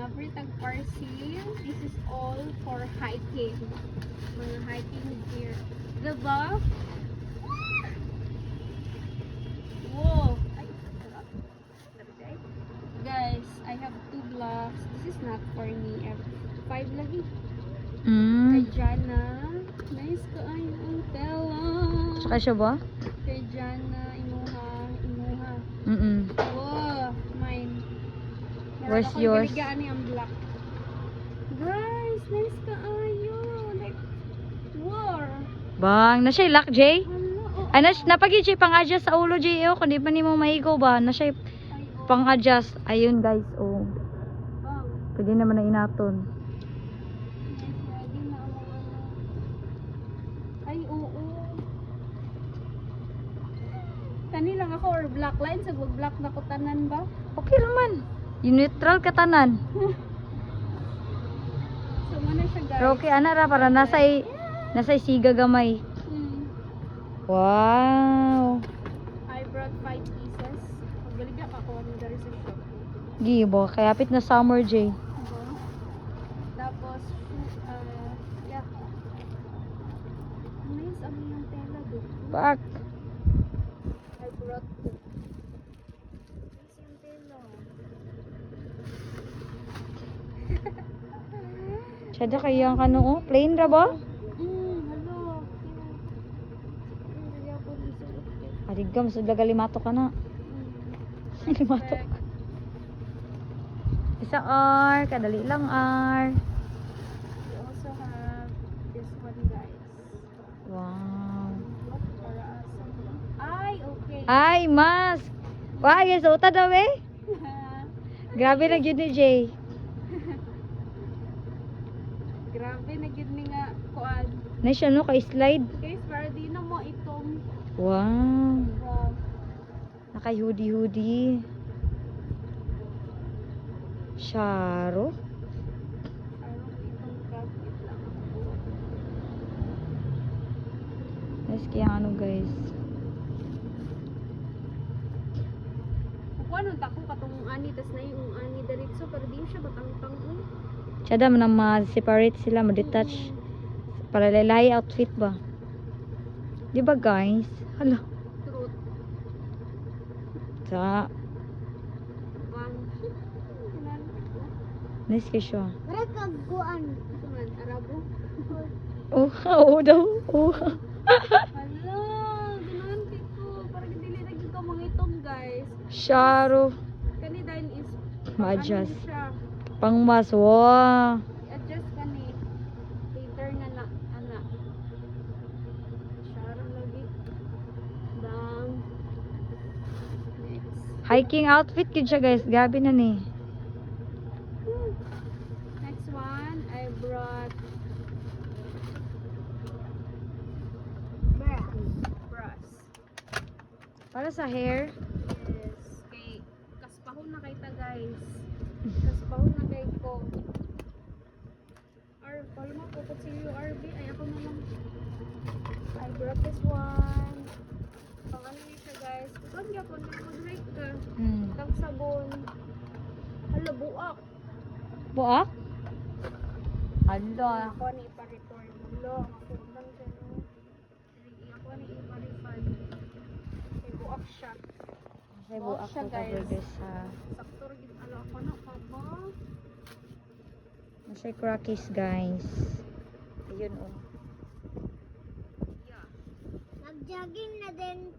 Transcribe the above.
Mga tag parcel. This is all for hiking. Mga hiking gear. Diba? Whoa! Ay, sarap. Guys, I have 2 blocks. This is not for me. 5 lagi. Kay Jana. Nice ka ay ang tela. Saka siya ba? Kay Jana. Imuha. Wow, mine. Where's yours? Galigaan ni ang black. Guys, nice ka ayo. Like, war. Bang, na siya lock, Jay? Hala, Ay, napag-i Jay, pang-adjust sa ulo, Jay. Oh, kundi pa ni mo maigo ba? Na siya pang-adjust. Ayun, guys. Oh. Bang. Pwede naman na inaton. Ready na ang mga ano. Ay, oo. Kani lang ako or black line sa black na kutanan ba? Okay naman. Yung neutral katanan. So muna siya guys. Pero okay, ana ra para nasa'y siga gamay. Wow. I brought 5 pieces. Magbaligya ka ako ano dari sa shop. Gibo, kaya apit na summer, Jay. Tapos, yeah. Nice ang yung tela doon. Bak. I brought 2. Nice yung tela. Sada kaya kano, oh. Plain ra ba? Hello. Hindi ako isuot. Adigam, sudla galimato ka na. Limato. Isa R, kadali lang R. We also have this one guys. Wow. Para asang. Ay, okay. Ay, mask. Wah, guys, uta daw eh. Grabe na yun ni Jay. Grabe na gid ni nga kuan. Na siya no, ka-slide. Guys, para di na mo itong Wow. wow. Naka-hoodie. Sharo. Parang itong gadget lang ako. Nice kaya ano guys. Kuan nun tako katong ani tas na yung ani diretso pero di siya batang-tang. Tsada man ang ma-separate sila, ma-detach. Para lalay outfit ba? Di ba guys? Hala. Truth. Sa Bang. nice kaya siya. Para kag kuan. Ito man Arabo. Oh, oo daw. Oh. Hello, ginanti ko para dili lagi ka mga itong guys. Sharo. Kani din is Ma-adjust. ano siya? Pangmas. Wow. I-adjust kani. Later nga na ana. Sharo lagi. Bang. Next. Hiking outfit kid siya guys. Gabi na ni. Next one, I brought brush. Para sa hair. Yes. Kay kaspahon na kay ta guys. Kaspahon na kay ko. Pala mo po si URB. Ay ako na lang. I brought this one. Pang ano yun siya guys. Kuan gyapon mag-rake ka. Tang sabon. Hala buak. Buak? Hala. Ako ni ipa-return. Lo, mapundan siya no. Ako ni ipa-refund. Kay buak siya. Say Buak buak siya, ko guys. cover this ha. Sakto rin ala ako na kaba. Nasa crackies guys. Ayun oh. Yeah. Nag-jogging na din